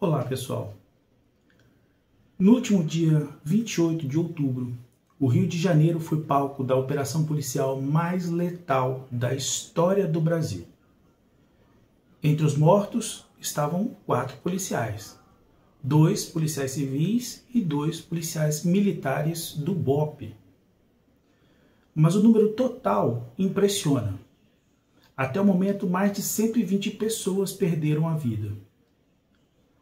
Olá, pessoal. No último dia 28 de outubro, o Rio de Janeiro foi palco da operação policial mais letal da história do Brasil. Entre os mortos estavam 4 policiais, 2 policiais civis e 2 policiais militares do BOPE. Mas o número total impressiona. Até o momento, mais de 120 pessoas perderam a vida.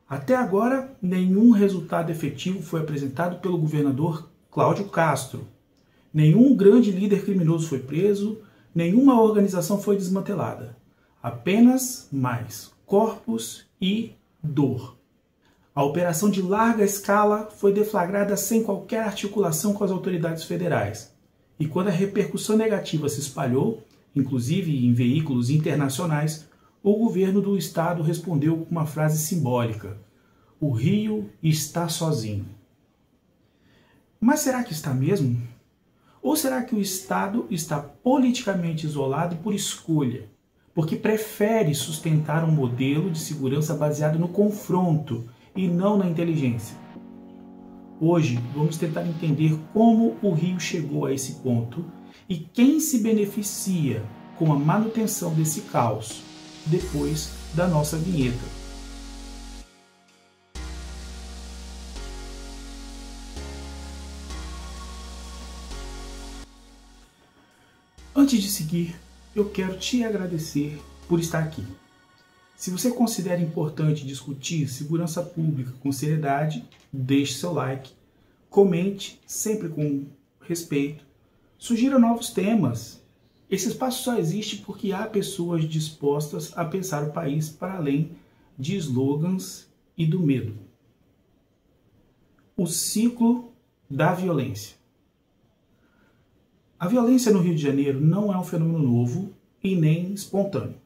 Até agora, nenhum resultado efetivo foi apresentado pelo governador Cláudio Castro. Nenhum grande líder criminoso foi preso, nenhuma organização foi desmantelada. Apenas mais corpos e dor. A operação de larga escala foi deflagrada sem qualquer articulação com as autoridades federais. E quando a repercussão negativa se espalhou, inclusive em veículos internacionais, o governo do estado respondeu com uma frase simbólica: o Rio está sozinho. Mas será que está mesmo? Ou será que o estado está politicamente isolado por escolha, porque prefere sustentar um modelo de segurança baseado no confronto e não na inteligência? Hoje vamos tentar entender como o Rio chegou a esse ponto e quem se beneficia com a manutenção desse caos, depois da nossa vinheta. Antes de seguir, eu quero te agradecer por estar aqui. Se você considera importante discutir segurança pública com seriedade, deixe seu like, comente sempre com respeito, sugira novos temas. Esse espaço só existe porque há pessoas dispostas a pensar o país para além de slogans e do medo. O ciclo da violência. A violência no Rio de Janeiro não é um fenômeno novo e nem espontâneo.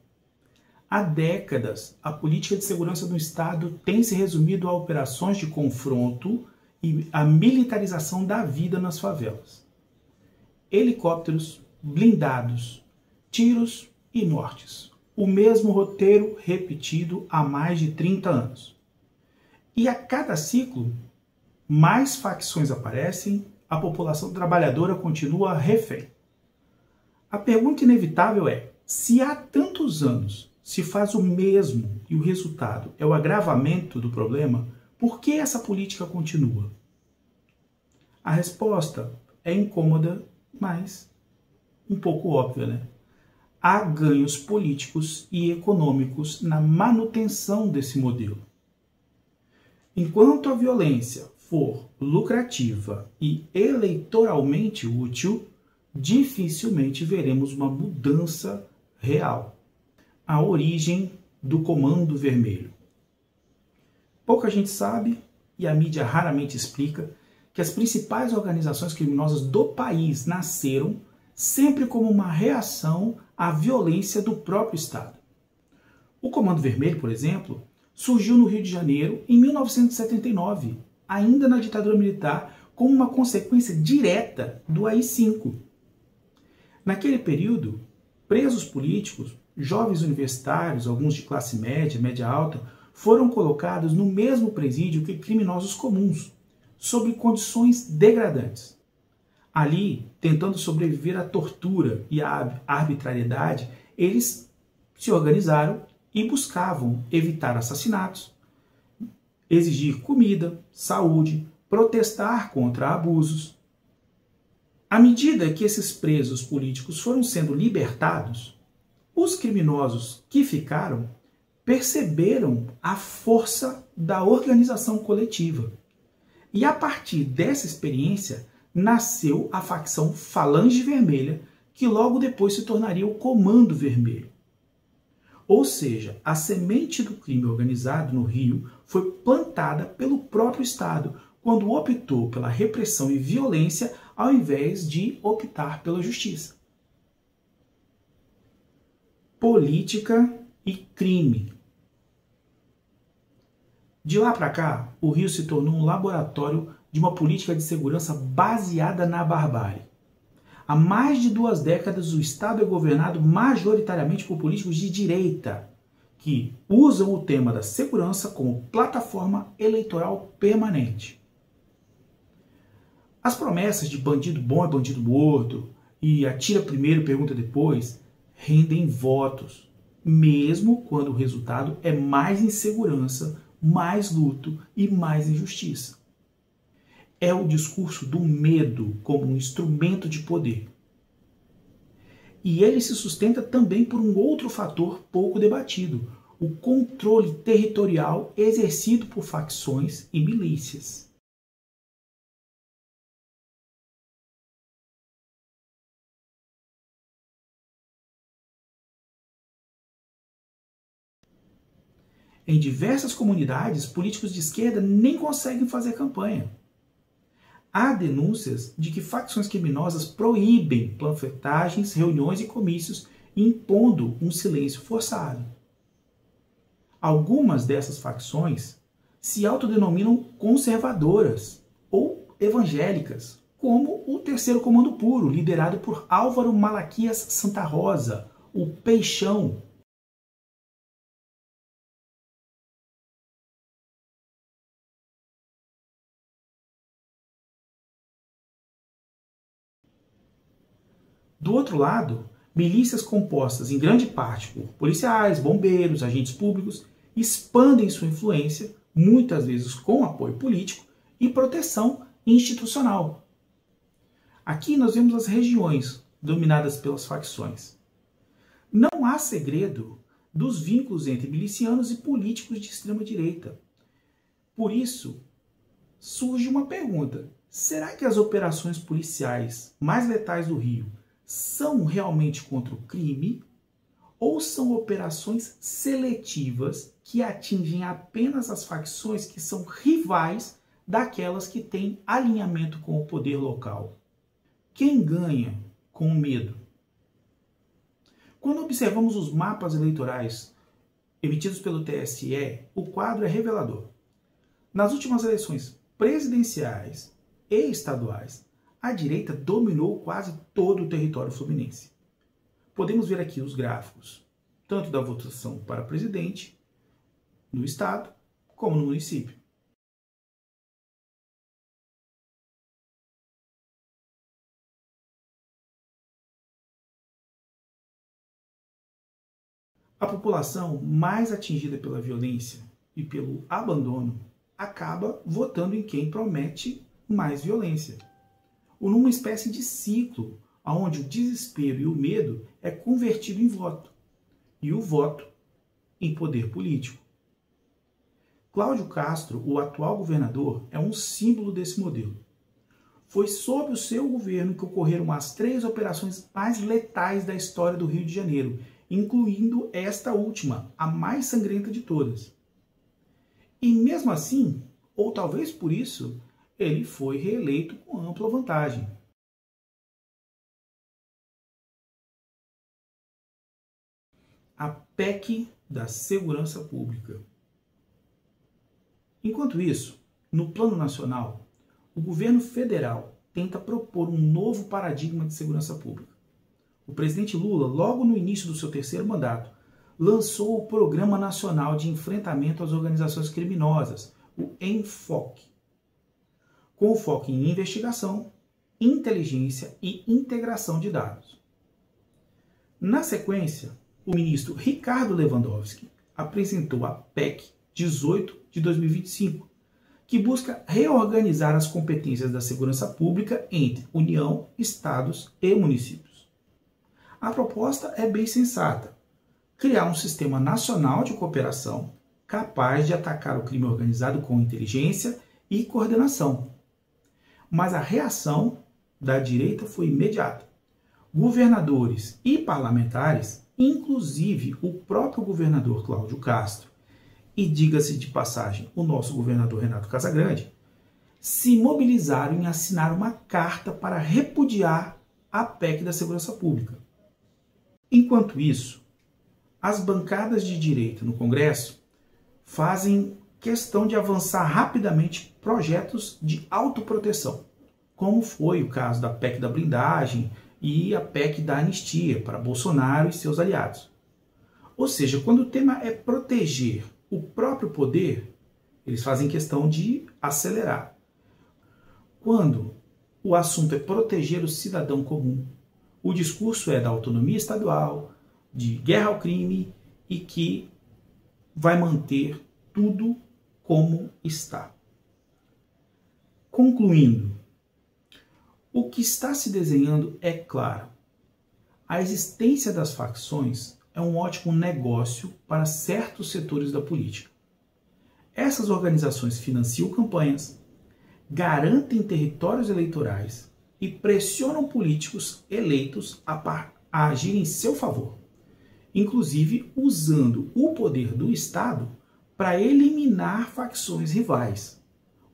Há décadas, a política de segurança do Estado tem se resumido a operações de confronto e a militarização da vida nas favelas. Helicópteros, blindados, tiros e mortes. O mesmo roteiro repetido há mais de 30 anos. E a cada ciclo, mais facções aparecem, a população trabalhadora continua refém. A pergunta inevitável é: se há tantos anos se faz o mesmo e o resultado é o agravamento do problema, por que essa política continua? A resposta é incômoda, mas um pouco óbvia, né? Há ganhos políticos e econômicos na manutenção desse modelo. Enquanto a violência for lucrativa e eleitoralmente útil, dificilmente veremos uma mudança real. A origem do Comando Vermelho. Pouca gente sabe, e a mídia raramente explica, que as principais organizações criminosas do país nasceram sempre como uma reação à violência do próprio Estado. O Comando Vermelho, por exemplo, surgiu no Rio de Janeiro em 1979, ainda na ditadura militar, como uma consequência direta do AI-5. Naquele período, presos políticos, jovens universitários, alguns de classe média, média alta, foram colocados no mesmo presídio que criminosos comuns, sob condições degradantes. Ali, tentando sobreviver à tortura e à arbitrariedade, eles se organizaram e buscavam evitar assassinatos, exigir comida, saúde, protestar contra abusos. À medida que esses presos políticos foram sendo libertados, os criminosos que ficaram perceberam a força da organização coletiva. E a partir dessa experiência, nasceu a facção Falange Vermelha, que logo depois se tornaria o Comando Vermelho. Ou seja, a semente do crime organizado no Rio foi plantada pelo próprio Estado, quando optou pela repressão e violência ao invés de optar pela justiça. Política e crime. De lá para cá, o Rio se tornou um laboratório de uma política de segurança baseada na barbárie. Há mais de 2 décadas, o Estado é governado majoritariamente por políticos de direita, que usam o tema da segurança como plataforma eleitoral permanente. As promessas de bandido bom é bandido morto e atira primeiro, pergunta depois, rendem votos, mesmo quando o resultado é mais insegurança, mais luto e mais injustiça. É o discurso do medo como um instrumento de poder. E ele se sustenta também por um outro fator pouco debatido, o controle territorial exercido por facções e milícias. Em diversas comunidades, políticos de esquerda nem conseguem fazer campanha. Há denúncias de que facções criminosas proíbem panfletagens, reuniões e comícios, impondo um silêncio forçado. Algumas dessas facções se autodenominam conservadoras ou evangélicas, como o Terceiro Comando Puro, liderado por Álvaro Malaquias Santa Rosa, o Peixão. Do outro lado, milícias compostas em grande parte por policiais, bombeiros, agentes públicos, expandem sua influência, muitas vezes com apoio político e proteção institucional. Aqui nós vemos as regiões dominadas pelas facções. Não há segredo dos vínculos entre milicianos e políticos de extrema-direita. Por isso, surge uma pergunta: será que as operações policiais mais letais do Rio são realmente contra o crime ou são operações seletivas que atingem apenas as facções que são rivais daquelas que têm alinhamento com o poder local? Quem ganha com o medo? Quando observamos os mapas eleitorais emitidos pelo TSE, o quadro é revelador. Nas últimas eleições presidenciais e estaduais, a direita dominou quase todo o território fluminense. Podemos ver aqui os gráficos, tanto da votação para presidente no estado como no município. A população mais atingida pela violência e pelo abandono acaba votando em quem promete mais violência, ou numa espécie de ciclo, onde o desespero e o medo é convertido em voto, e o voto em poder político. Cláudio Castro, o atual governador, é um símbolo desse modelo. Foi sob o seu governo que ocorreram as 3 operações mais letais da história do Rio de Janeiro, incluindo esta última, a mais sangrenta de todas. E mesmo assim, ou talvez por isso, ele foi reeleito com ampla vantagem. A PEC da Segurança Pública. Enquanto isso, no plano nacional, o governo federal tenta propor um novo paradigma de segurança pública. O presidente Lula, logo no início do seu 3º mandato, lançou o Programa Nacional de Enfrentamento às Organizações Criminosas, o ENFOC, com foco em investigação, inteligência e integração de dados. Na sequência, o ministro Ricardo Lewandowski apresentou a PEC 18 de 2025, que busca reorganizar as competências da segurança pública entre União, Estados e municípios. A proposta é bem sensata: criar um sistema nacional de cooperação capaz de atacar o crime organizado com inteligência e coordenação. Mas a reação da direita foi imediata. Governadores e parlamentares, inclusive o próprio governador Cláudio Castro, e diga-se de passagem, o nosso governador Renato Casagrande, se mobilizaram em assinar uma carta para repudiar a PEC da Segurança Pública. Enquanto isso, as bancadas de direita no Congresso fazem questão de avançar rapidamente projetos de autoproteção, como foi o caso da PEC da blindagem e a PEC da anistia para Bolsonaro e seus aliados. Ou seja, quando o tema é proteger o próprio poder, eles fazem questão de acelerar. Quando o assunto é proteger o cidadão comum, o discurso é da autonomia estadual, de guerra ao crime e que vai manter tudo como está. Concluindo, o que está se desenhando é claro. A existência das facções é um ótimo negócio para certos setores da política. Essas organizações financiam campanhas, garantem territórios eleitorais e pressionam políticos eleitos a agir em seu favor, inclusive usando o poder do Estado para eliminar facções rivais.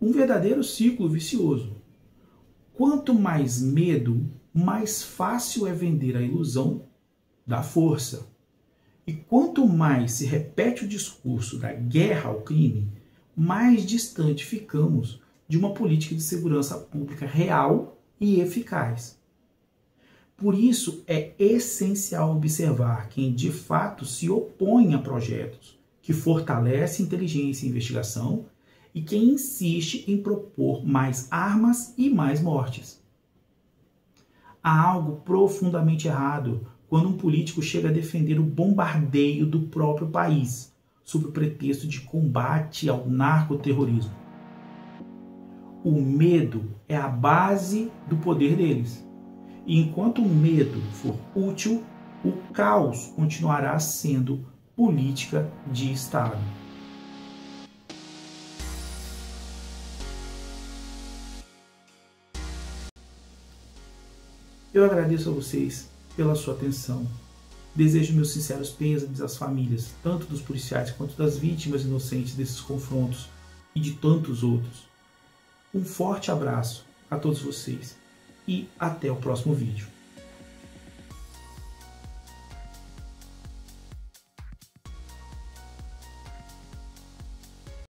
Um verdadeiro ciclo vicioso. Quanto mais medo, mais fácil é vender a ilusão da força. E quanto mais se repete o discurso da guerra ao crime, mais distante ficamos de uma política de segurança pública real e eficaz. Por isso, é essencial observar quem de fato se opõe a projetos que fortalecem inteligência e investigação e quem insiste em propor mais armas e mais mortes. Há algo profundamente errado quando um político chega a defender o bombardeio do próprio país, sob o pretexto de combate ao narcoterrorismo. O medo é a base do poder deles. E enquanto o medo for útil, o caos continuará sendo política de Estado. Eu agradeço a vocês pela sua atenção. Desejo meus sinceros pêsames às famílias, tanto dos policiais quanto das vítimas inocentes desses confrontos e de tantos outros. Um forte abraço a todos vocês e até o próximo vídeo.